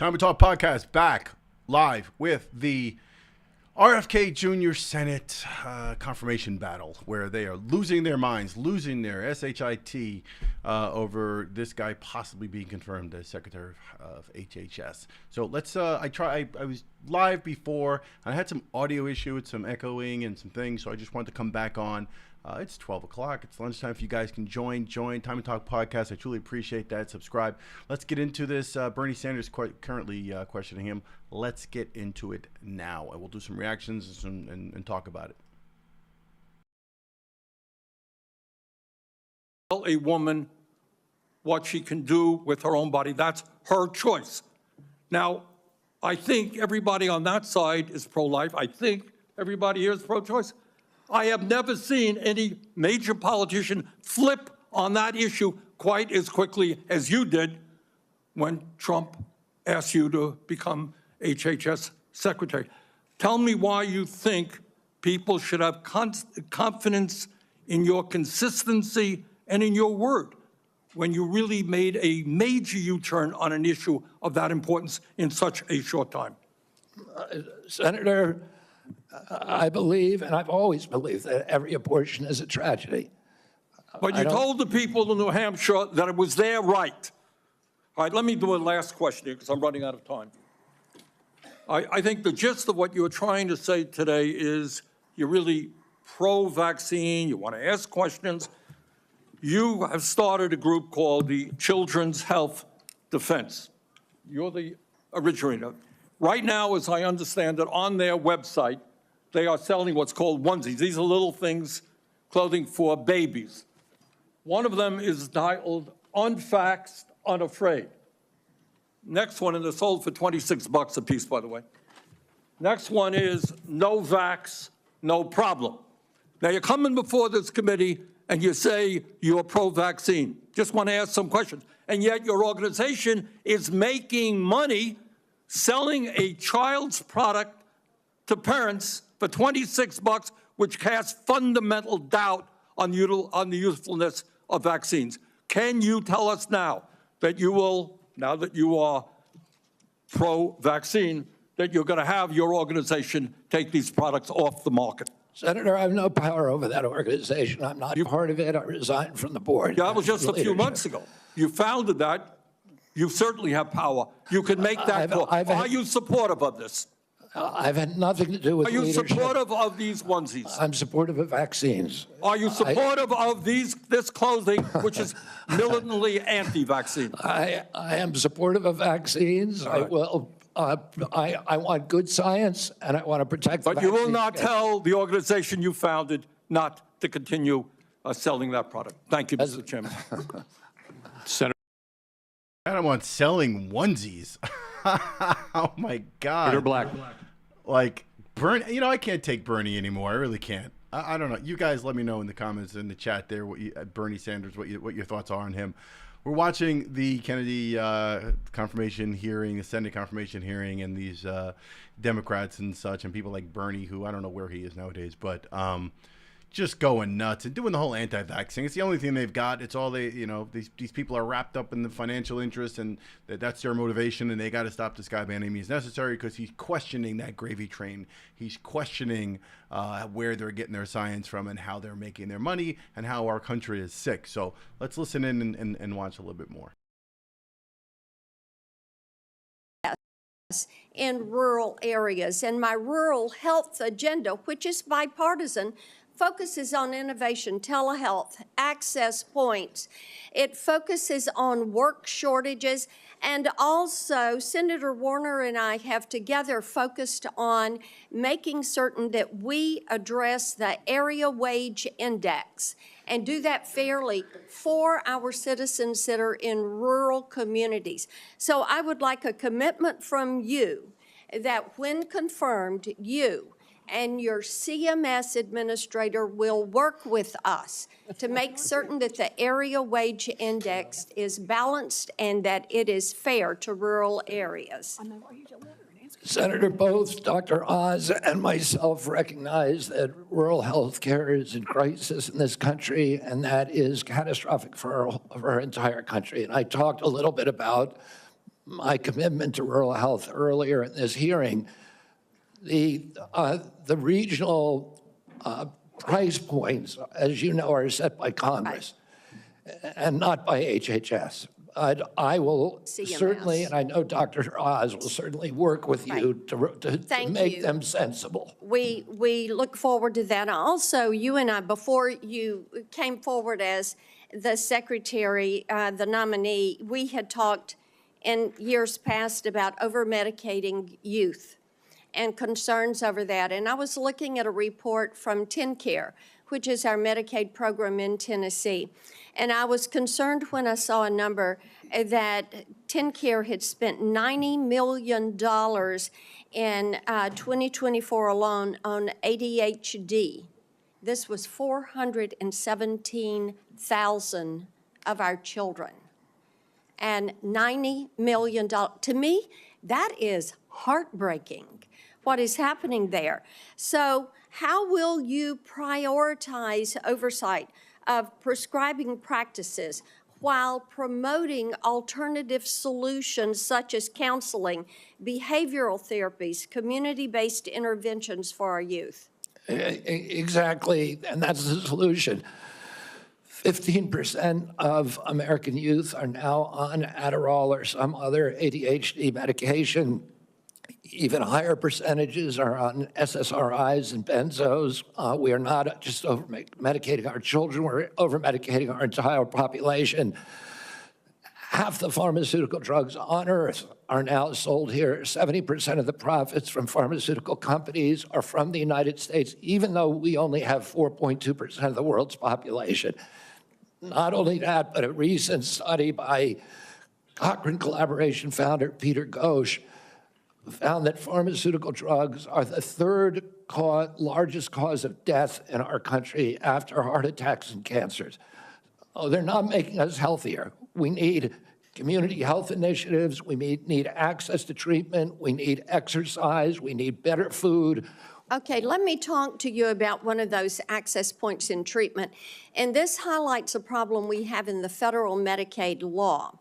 Time to Talk podcast back live with the RFK Jr. Senate confirmation battle, where they are losing their minds, losing their SHIT over this guy possibly being confirmed as Secretary of HHS. So let's. I was live before. I had some audio issue with some echoing and some things, so I just wanted to come back on. It's 12 o'clock. It's lunchtime. If you guys can join Time to Talk podcast. I truly appreciate that. Subscribe. Let's get into this. Bernie Sanders currently questioning him. Let's get into it now. And we'll do some reactions and talk about it. Tell a woman what she can do with her own body. That's her choice. Now, I think everybody on that side is pro-life. I think everybody here is pro-choice. I have never seen any major politician flip on that issue quite as quickly as you did when Trump asked you to become HHS secretary. Tell me why you think people should have confidence in your consistency and in your word when you really made a major U-turn on an issue of that importance in such a short time. Senator, I believe, and I've always believed, that every abortion is a tragedy. But you told the people in New Hampshire that it was their right. All right, let me do a last question here because I'm running out of time. I think the gist of what you're trying to say today is you're really pro-vaccine, you want to ask questions. You have started a group called the Children's Health Defense. You're the originator. Right now, as I understand it, on their website, they are selling what's called onesies. These are little things, clothing for babies. One of them is titled Unvaxxed, Unafraid. Next one, and they're sold for $26 a piece, by the way. Next one is No Vax, No Problem. Now, you're coming before this committee and you say you're pro-vaccine. Just want to ask some questions. And yet your organization is making money selling a child's product to parents for $26, which casts fundamental doubt on the usefulness of vaccines. Can you tell us now that you will, now that you are pro-vaccine, that you're going to have your organization take these products off the market? Senator, I have no power over that organization. I'm not part of it. I resigned from the board. Yeah, that was just a few months ago. You founded that. You certainly have power. You can make that call. Are you supportive of this? I've had nothing to do with leadership. Are you supportive of these onesies? I'm supportive of vaccines. Are you supportive of this clothing, which is militantly anti-vaccine? I am supportive of vaccines. I will. I want good science, and I want to protect the vaccine. But you will not tell the organization you founded not to continue selling that product. Thank you, Mr. Chairman. Senator, I don't want selling onesies. Oh my God. Peter Black. Like Bernie, I can't take Bernie anymore. I really can't. I don't know. You guys, let me know in the comments in the chat there Bernie Sanders, what your thoughts are on him. We're watching the Kennedy confirmation hearing, the Senate confirmation hearing, and these Democrats and such, and people like Bernie, who I don't know where he is nowadays, but just going nuts and doing the whole anti-vax thing. It's the only thing they've got. It's all these people are wrapped up in the financial interest, and that's their motivation, and they got to stop this guy by any means necessary because he's questioning that gravy train. He's questioning where they're getting their science from and how they're making their money and how our country is sick. So let's listen in and watch a little bit more. In rural areas, and my rural health agenda, which is bipartisan, focuses on innovation, telehealth, access points. It focuses on work shortages, and also Senator Warner and I have together focused on making certain that we address the area wage index and do that fairly for our citizens that are in rural communities. So I would like a commitment from you that when confirmed, you and your CMS administrator will work with us to make certain that the area wage index is balanced and that it is fair to rural areas. Senator, both Dr. Oz and myself recognize that rural health care is in crisis in this country, and that is catastrophic for our entire country. And I talked a little bit about my commitment to rural health earlier in this hearing, the regional price points, as you know, are set by Congress and not by HHS. I will certainly, and I know Dr. Oz will certainly work with you to make them sensible. We look forward to that. Also, you and I, before you came forward as the secretary, the nominee, we had talked in years past about over-medicating youth and concerns over that. And I was looking at a report from TennCare, which is our Medicaid program in Tennessee. And I was concerned when I saw a number that TennCare had spent $90 million in 2024 alone on ADHD. This was 417,000 of our children. And $90 million. To me, that is heartbreaking, what is happening there. So how will you prioritize oversight of prescribing practices while promoting alternative solutions such as counseling, behavioral therapies, community-based interventions for our youth? Exactly, and that's the solution. 15% of American youth are now on Adderall or some other ADHD medication. Even higher percentages are on SSRIs and benzos. We are not just over-medicating our children, we're over-medicating our entire population. Half the pharmaceutical drugs on earth are now sold here. 70% of the profits from pharmaceutical companies are from the United States, even though we only have 4.2% of the world's population. Not only that, but a recent study by Cochrane Collaboration founder Peter Ghosh found that pharmaceutical drugs are the third largest cause of death in our country after heart attacks and cancers. Oh, they're not making us healthier. We need community health initiatives. We need access to treatment. We need exercise. We need better food. Okay, let me talk to you about one of those access points in treatment. And this highlights a problem we have in the federal Medicaid law.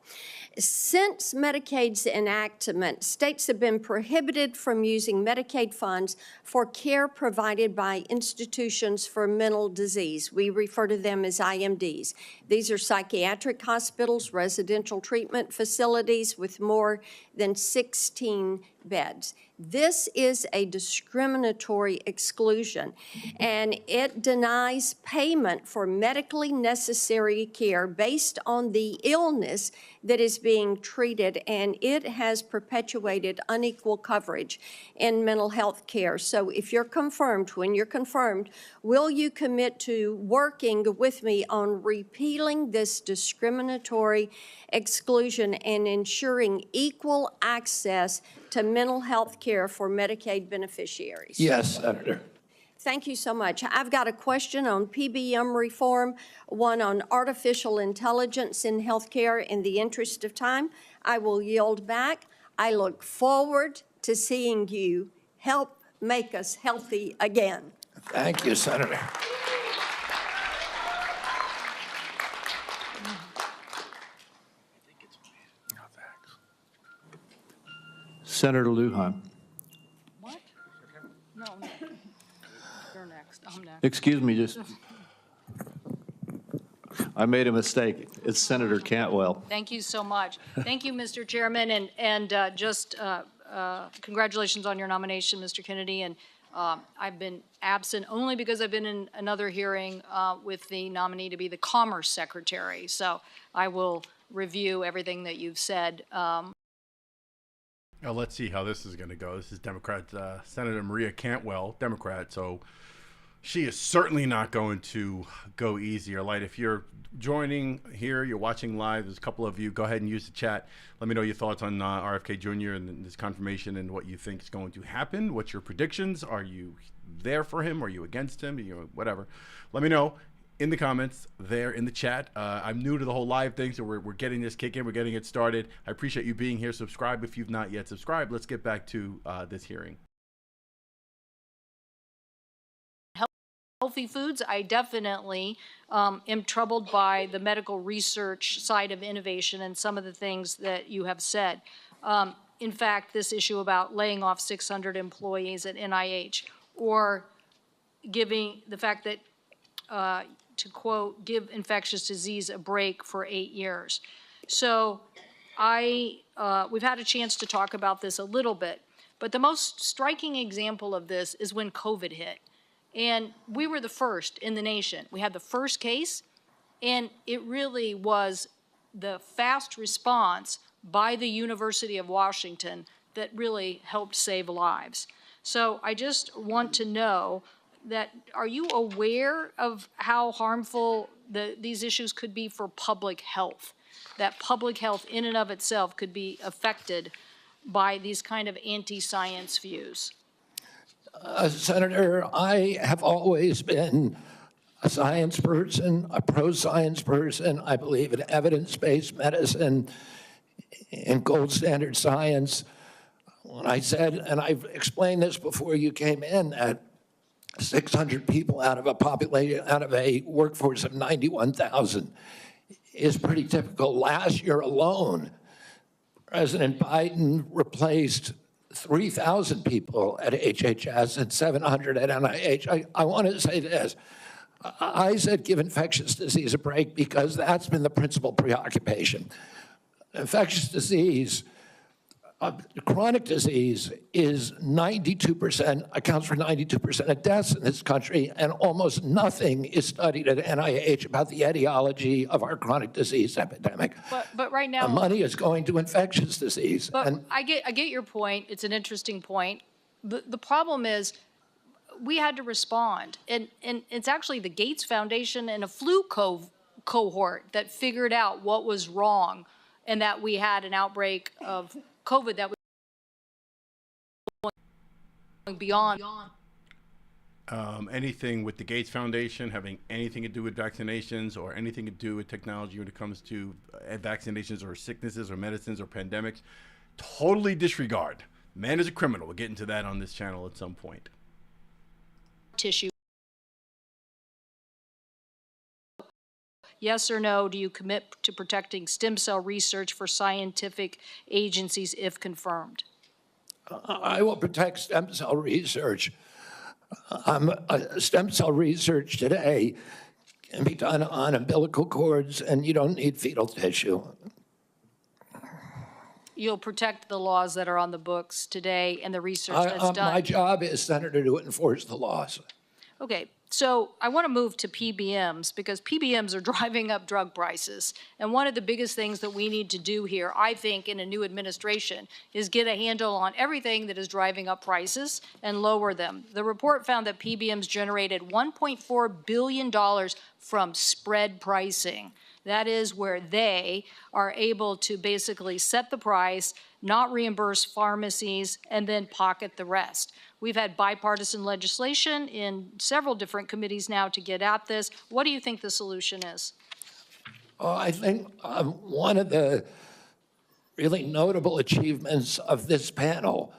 Since Medicaid's enactment, states have been prohibited from using Medicaid funds for care provided by institutions for mental disease. We refer to them as IMDs. These are psychiatric hospitals, residential treatment facilities with more than 16 beds. This is a discriminatory exclusion, and it denies payment for medically necessary care based on the illness that is being treated, and it has perpetuated unequal coverage in mental health care. So if you're confirmed, when you're confirmed, will you commit to working with me on repealing this discriminatory exclusion and ensuring equal access to mental health care for Medicaid beneficiaries? Yes, Senator. Thank you so much. I've got a question on PBM reform, one on artificial intelligence in healthcare. In the interest of time, I will yield back. I look forward to seeing you help make us healthy again. Thank you, Senator. Senator Lujan. What? No, you're next. I'm next. Excuse me, I made a mistake. It's Senator Cantwell. Thank you so much. Thank you, Mr. Chairman, and congratulations on your nomination, Mr. Kennedy. And I've been absent only because I've been in another hearing with the nominee to be the Commerce Secretary. So I will review everything that you've said. Now let's see how this is going to go. This is Democrat Senator Maria Cantwell, Democrat. So she is certainly not going to go easy or light. If you're joining here, you're watching live, there's a couple of you. Go ahead and use the chat. Let me know your thoughts on RFK Jr. and this confirmation and what you think is going to happen. What's your predictions? Are you there for him? Are you against him? Whatever. Let me know in the comments there in the chat. I'm new to the whole live thing, so we're getting this kick in. We're getting it started. I appreciate you being here. Subscribe if you've not yet subscribed. Let's get back to this hearing. Healthy foods, I definitely am troubled by the medical research side of innovation and some of the things that you have said. In fact, this issue about laying off 600 employees at NIH, or giving the fact that, to quote, give infectious disease a break for 8 years. So we've had a chance to talk about this a little bit, but the most striking example of this is when COVID hit. And we were the first in the nation. We had the first case, and it really was the fast response by the University of Washington that really helped save lives. So I just want to know that, are you aware of how harmful these issues could be for public health? That public health in and of itself could be affected by these kind of anti-science views? Senator, I have always been a science person, a pro-science person. I believe in evidence-based medicine and gold standard science. When I said, and I've explained this before you came in, that 600 people out of a workforce of 91,000 is pretty typical. Last year alone, President Biden replaced 3,000 people at HHS and 700 at NIH. I want to say this. I said give infectious disease a break because that's been the principal preoccupation. Infectious disease, chronic disease is 92%, accounts for 92% of deaths in this country, and almost nothing is studied at NIH about the etiology of our chronic disease epidemic. But right now, the money is going to infectious disease. but And I get your point. It's an interesting point. The problem is we had to respond, and it's actually the Gates Foundation and a flu cohort that figured out what was wrong, and that we had an outbreak of COVID that was going beyond. Anything with the Gates Foundation having anything to do with vaccinations or anything to do with technology when it comes to vaccinations or sicknesses or medicines or pandemics, totally disregard. Man is a criminal. We'll get into that on this channel at some point. Tissue. Yes or no, do you commit to protecting stem cell research for scientific agencies if confirmed? I will protect stem cell research. Stem cell research today can be done on umbilical cords, and you don't need fetal tissue. You'll protect the laws that are on the books today and the research that's done? My job is, Senator, to enforce the laws. Okay, so I want to move to PBMs because PBMs are driving up drug prices. And one of the biggest things that we need to do here, I think, in a new administration is get a handle on everything that is driving up prices and lower them. The report found that PBMs generated $1.4 billion from spread pricing. That is where they are able to basically set the price, not reimburse pharmacies, and then pocket the rest. We've had bipartisan legislation in several different committees now to get at this. What do you think the solution is? I think one of the really notable achievements of this panel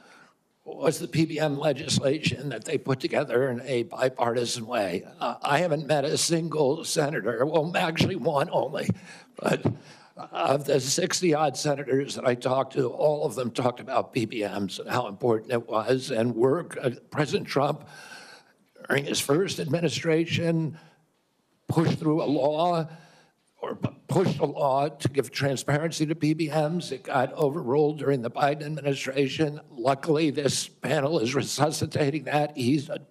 was the PBM legislation that they put together in a bipartisan way. I haven't met a single senator, well, actually one only, but of the 60-odd senators that I talked to, all of them talked about PBMs and how important it was. And President Trump, during his first administration, pushed through a law to give transparency to PBMs. It got overruled during the Biden administration. Luckily, this panel is resuscitating that.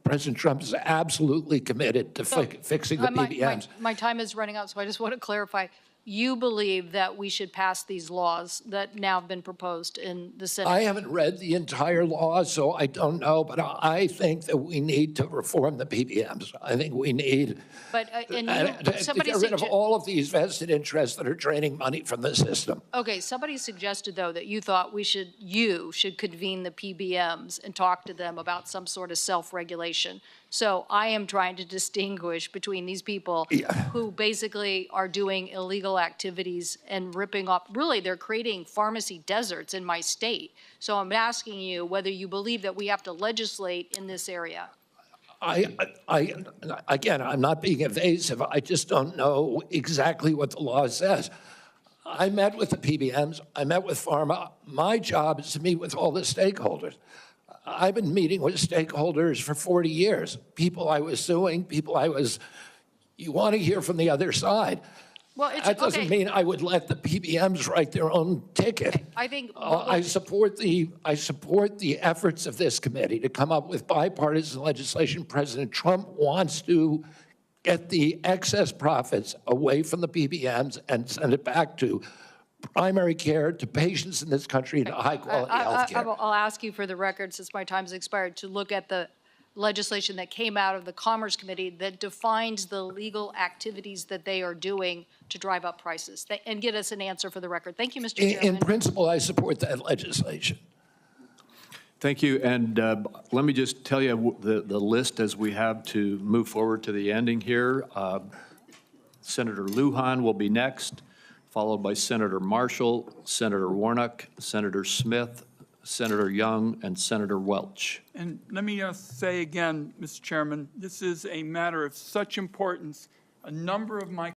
President Trump is absolutely committed to fixing the PBMs. My time is running out, so I just want to clarify. You believe that we should pass these laws that now have been proposed in the Senate? I haven't read the entire law, so I don't know, but I think that we need to reform the PBMs. I think we need to get rid of all of these vested interests that are draining money from the system. Okay, somebody suggested, though, that you thought you should convene the PBMs and talk to them about some sort of self-regulation. So I am trying to distinguish between these people who basically are doing illegal activities and ripping off, really they're creating pharmacy deserts in my state. So I'm asking you whether you believe that we have to legislate in this area. Again, I'm not being evasive. I just don't know exactly what the law says. I met with the PBMs. I met with pharma. My job is to meet with all the stakeholders. I've been meeting with stakeholders for 40 years. People I was suing, you want to hear from the other side. Well, it's, That doesn't okay. mean I would let the PBMs write their own ticket. I think. I support the efforts of this committee to come up with bipartisan legislation. President Trump wants to get the excess profits away from the PBMs and send it back to primary care, to patients in this country, to high-quality health care. I'll ask you for the record, since my time's expired, to look at the legislation that came out of the Commerce Committee that defines the legal activities that they are doing to drive up prices, and get us an answer for the record. Thank you, Mr. Chairman. In principle, I support that legislation. Thank you. And let me just tell you the list as we have to move forward to the ending here. Senator Lujan will be next, followed by Senator Marshall, Senator Warnock, Senator Smith, Senator Young, and Senator Welch. And let me say again, Mr. Chairman, this is a matter of such importance. A number of my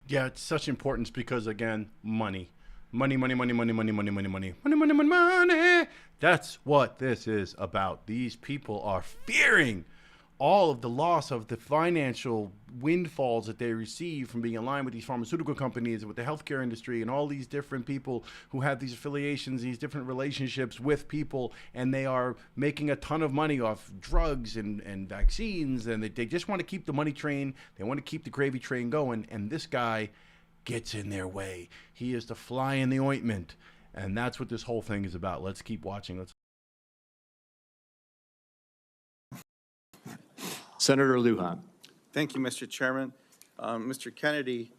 Yeah, it's such importance because, again, money. Money, money, money, money, money, money, money, money, money, money, money, money. That's what this is about. These people are fearing all of the loss of the financial windfalls that they receive from being aligned with these pharmaceutical companies and with the healthcare industry and all these different people who have these affiliations, these different relationships with people, and they are making a ton of money off drugs and vaccines, and they just want to keep the money train, they want to keep the gravy train going, and this guy gets in their way. He is the fly in the ointment, and that's what this whole thing is about. Let's keep watching. Senator Lujan. Thank you, Mr. Chairman. Mr. Kennedy,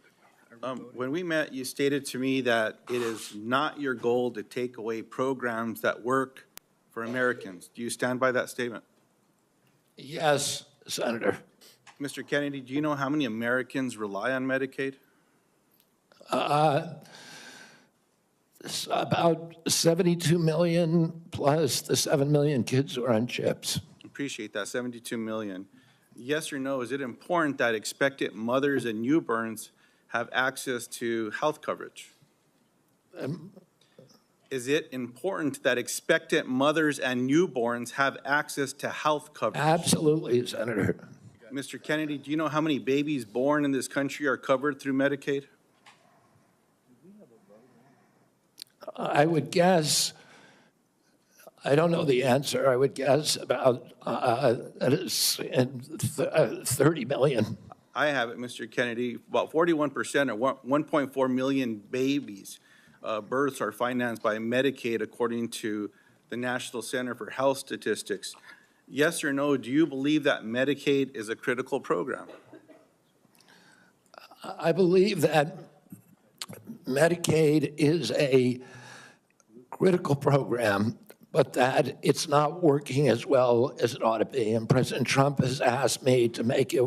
when we met, you stated to me that it is not your goal to take away programs that work for Americans. Do you stand by that statement? Yes, Senator. Mr. Kennedy, do you know how many Americans rely on Medicaid? It's about 72 million plus the 7 million kids who are on chips. Appreciate that, 72 million. Yes or no, is it important that expectant mothers and newborns have access to health coverage? Is it important that expectant mothers and newborns have access to health coverage? Absolutely, Senator. Mr. Kennedy, do you know how many babies born in this country are covered through Medicaid? I would guess, I don't know the answer, I would guess about 30 million. I have it, Mr. Kennedy. About 41% or 1.4 million babies births are financed by Medicaid, according to the National Center for Health Statistics. Yes or no, do you believe that Medicaid is a critical program? I believe that Medicaid is a critical program, but that it's not working as well as it ought to be. And President Trump has asked me to make it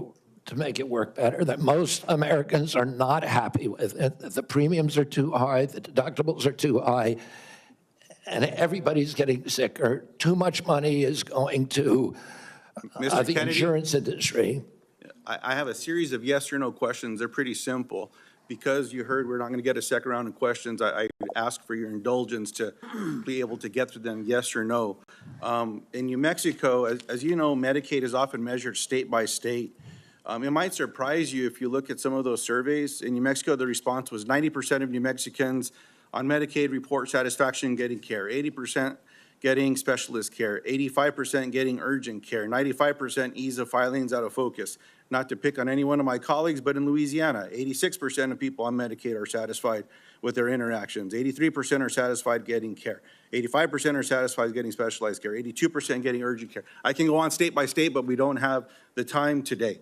work better, that most Americans are not happy with it, that the premiums are too high, the deductibles are too high, and everybody's getting sicker. Too much money is going to the insurance industry. I have a series of yes or no questions. They're pretty simple. Because you heard we're not going to get a second round of questions, I ask for your indulgence to be able to get through them yes or no. In New Mexico, as you know, Medicaid is often measured state by state. It might surprise you if you look at some of those surveys. In New Mexico, the response was 90% of New Mexicans on Medicaid report satisfaction getting care, 80% getting specialist care, 85% getting urgent care, 95% ease of filings out of focus. Not to pick on any one of my colleagues, but in Louisiana, 86% of people on Medicaid are satisfied with their interactions. 83% are satisfied getting care. 85% are satisfied getting specialized care. 82% getting urgent care. I can go on state by state, but we don't have the time today.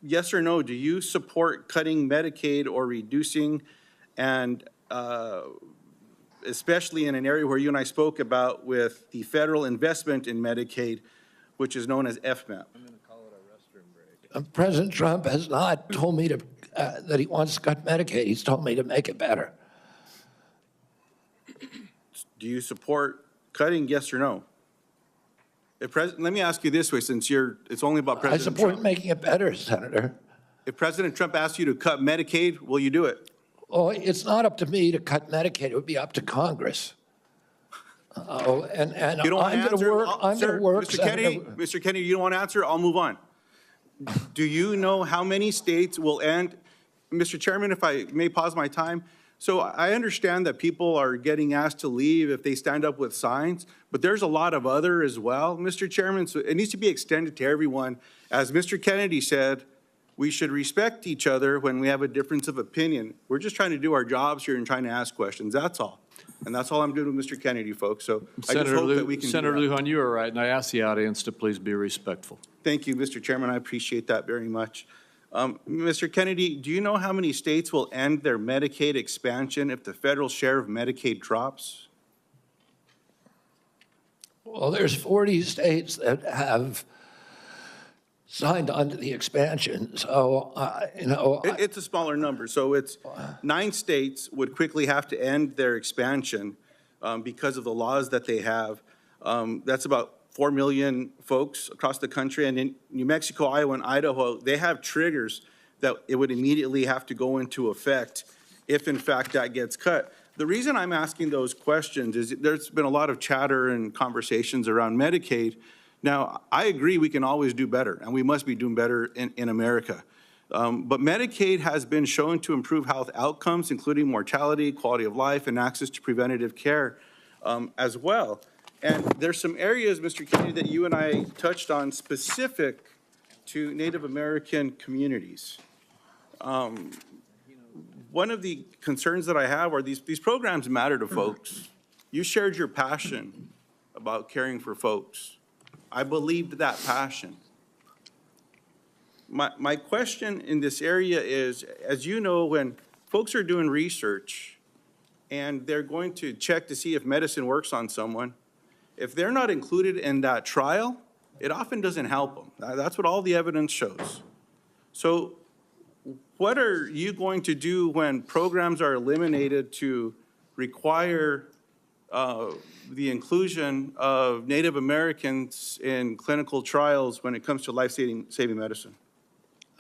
Yes or no, do you support cutting Medicaid or reducing, and especially in an area where you and I spoke about with the federal investment in Medicaid, which is known as FMAP? President Trump has not told me that he wants to cut Medicaid. He's told me to make it better. Do you support cutting, yes or no? Let me ask you this way, since it's only about I President support Trump. making it better, Senator. If President Trump asks you to cut Medicaid, will you do it? Oh, it's not up to me to cut Medicaid. It would be up to Congress. And You don't want I'm to going to answer? work, I'm Sir, going to work. Mr. Kennedy, Senator- Mr. Kennedy, you don't want to answer? I'll move on. Do you know how many states will end? Mr. Chairman, if I may pause my time. So I understand that people are getting asked to leave if they stand up with signs, but there's a lot of other as well, Mr. Chairman. So it needs to be extended to everyone. As Mr. Kennedy said, we should respect each other when we have a difference of opinion. We're just trying to do our jobs here and trying to ask questions, that's all. And that's all I'm doing with Mr. Kennedy, folks. So I just hope that we can do Senator that. Lujan, you are right, and I ask the audience to please be respectful. Thank you, Mr. Chairman. I appreciate that very much. Mr. Kennedy, do you know how many states will end their Medicaid expansion if the federal share of Medicaid drops? Well, there's 40 states that have signed on to the expansion. So, It's a smaller number. So it's 9 states would quickly have to end their expansion because of the laws that they have. That's about 4 million folks across the country. And in New Mexico, Iowa, and Idaho, they have triggers that it would immediately have to go into effect if, in fact, that gets cut. The reason I'm asking those questions is there's been a lot of chatter and conversations around Medicaid. Now, I agree we can always do better, and we must be doing better in America. But Medicaid has been shown to improve health outcomes, including mortality, quality of life, and access to preventative care as well. And there's some areas, Mr. Kennedy, that you and I touched on specific to Native American communities. One of the concerns that I have are these programs matter to folks. You shared your passion about caring for folks. I believed that passion. My question in this area is, as you know, when folks are doing research and they're going to check to see if medicine works on someone, if they're not included in that trial, it often doesn't help them. That's what all the evidence shows. So what are you going to do when programs are eliminated to require the inclusion of Native Americans in clinical trials when it comes to life-saving medicine?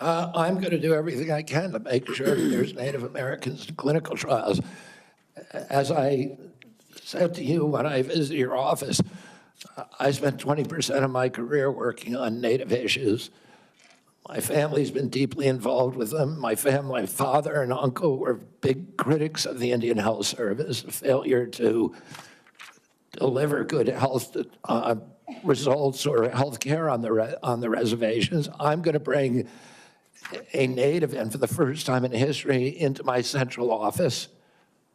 I'm going to do everything I can to make sure that there's Native Americans in clinical trials. As I said to you when I visited your office, I spent 20% of my career working on Native issues. My family's been deeply involved with them. My father and uncle were big critics of the Indian Health Service, a failure to deliver good health results or health care on the reservations. I'm going to bring a Native in for the first time in history into my central office,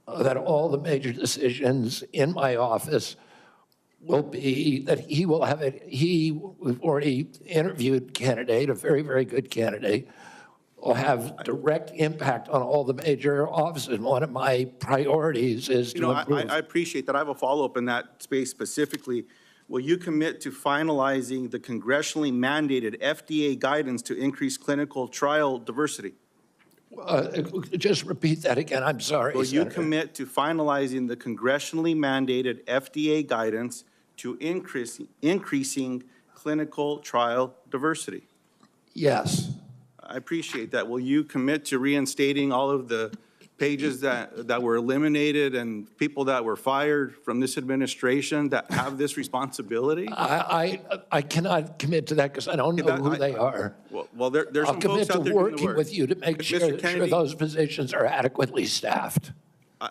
that all the major decisions in my office will be that he will have it. We've already interviewed candidate, a very, very good candidate, will have direct impact on all the major offices. One of my priorities is to improve. I appreciate that. I have a follow-up in that space specifically. Will you commit to finalizing the congressionally mandated FDA guidance to increase clinical trial diversity? Just repeat that again. I'm sorry, Will you Senator. commit to finalizing the congressionally mandated FDA guidance to increasing clinical trial diversity? Yes. I appreciate that. Will you commit to reinstating all of the pages that were eliminated and people that were fired from this administration that have this responsibility? I cannot commit to that because I don't know who they are. Well, there's I'll some commit folks to out there doing the working work. with you to make Mr. sure Kennedy, those positions are adequately staffed.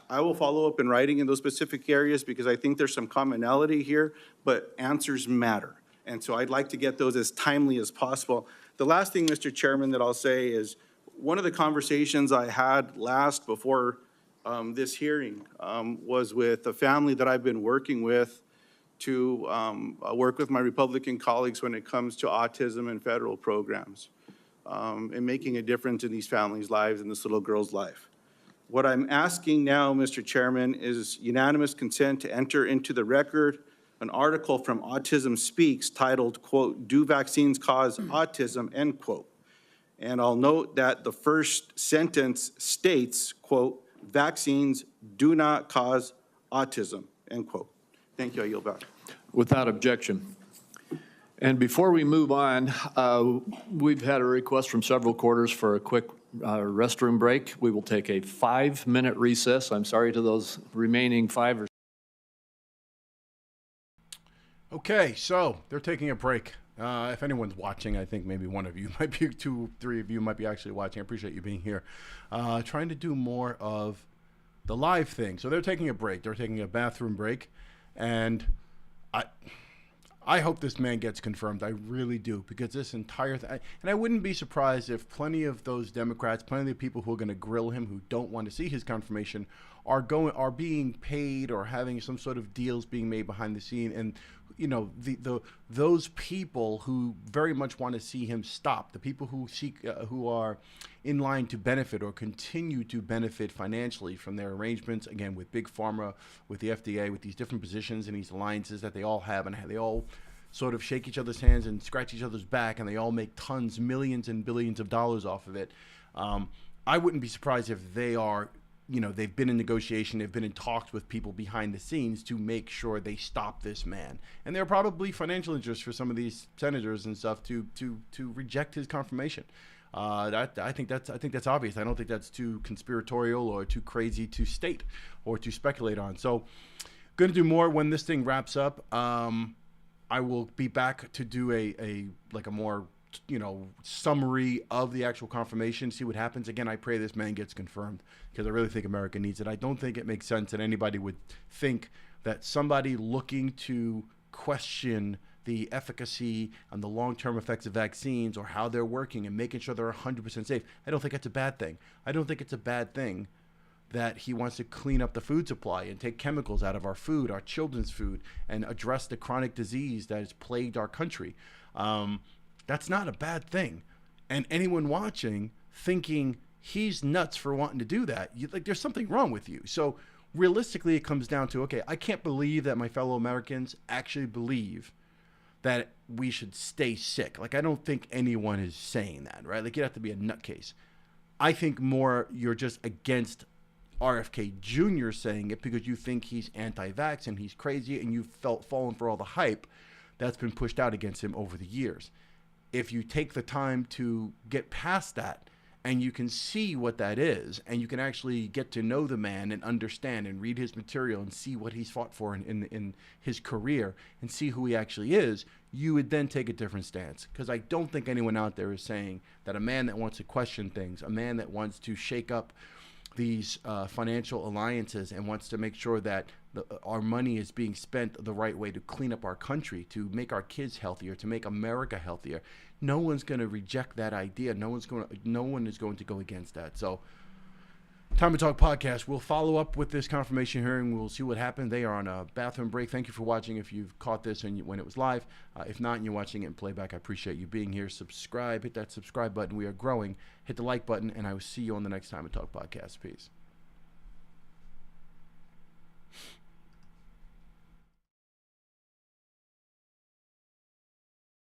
I will follow up in writing in those specific areas because I think there's some commonality here, but answers matter. And so I'd like to get those as timely as possible. The last thing, Mr. Chairman, that I'll say is one of the conversations I had last before this hearing was with a family that I've been working with to work with my Republican colleagues when it comes to autism and federal programs and making a difference in these families' lives and this little girl's life. What I'm asking now, Mr. Chairman, is unanimous consent to enter into the record an article from Autism Speaks titled, quote, "Do Vaccines Cause Autism?" End quote. And I'll note that the first sentence states, quote, "Vaccines do not cause autism," end quote. Thank you. I yield back. Without objection. And before we move on, we've had a request from several quarters for a quick restroom break. We will take a 5-minute recess. I'm sorry to those remaining 5 or. Okay, so they're taking a break. If anyone's watching, I think maybe one of you might be, 2, 3 of you might be actually watching. I appreciate you being here. Trying to do more of the live thing. So they're taking a break. They're taking a bathroom break. And I hope this man gets confirmed. I really do, because this entire thing, and I wouldn't be surprised if plenty of those Democrats, plenty of people who are going to grill him, who don't want to see his confirmation, are being paid or having some sort of deals being made behind the scene. And you know, those people who very much want to see him stop, the people who who are in line to benefit or continue to benefit financially from their arrangements, again, with Big Pharma, with the FDA, with these different positions and these alliances that they all have, and they all sort of shake each other's hands and scratch each other's back, and they all make tons, millions and billions of dollars off of it. I wouldn't be surprised if they are, you know, they've been in negotiation, they've been in talks with people behind the scenes to make sure they stop this man. And there are probably financial interests for some of these senators and stuff to reject his confirmation. I think that's obvious. I don't think that's too conspiratorial or too crazy to state or to speculate on. So, going to do more when this thing wraps up. I will be back to do a more, you know, summary of the actual confirmation, see what happens. Again, I pray this man gets confirmed, because I really think America needs it. I don't think it makes sense that anybody would think that somebody looking to question the efficacy and the long-term effects of vaccines or how they're working and making sure they're 100% safe, I don't think that's a bad thing. I don't think it's a bad thing that he wants to clean up the food supply and take chemicals out of our food, our children's food, and address the chronic disease that has plagued our country. That's not a bad thing. And anyone watching thinking he's nuts for wanting to do that, there's something wrong with you. So realistically, it comes down to, okay, I can't believe that my fellow Americans actually believe that we should stay sick. Like, I don't think anyone is saying that, right? Like, you'd have to be a nutcase. I think more you're just against RFK Jr. saying it because you think he's anti-vax and he's crazy, and you've fallen for all the hype that's been pushed out against him over the years. If you take the time to get past that, and you can see what that is, and you can actually get to know the man and understand and read his material and see what he's fought for in his career and see who he actually is, you would then take a different stance. Because I don't think anyone out there is saying that a man that wants to question things, a man that wants to shake up these financial alliances and wants to make sure that our money is being spent the right way to clean up our country, to make our kids healthier, to make America healthier. No one's going to reject that idea. No one is going to go against that. So, Time to Talk podcast. We'll follow up with this confirmation hearing. We'll see what happened. They are on a bathroom break. Thank you for watching. If you've caught this and when it was live, if not and you're watching it in playback, I appreciate you being here. Subscribe. Hit that subscribe button. We are growing. Hit the like button, and I will see you on the next Time to Talk podcast. Peace.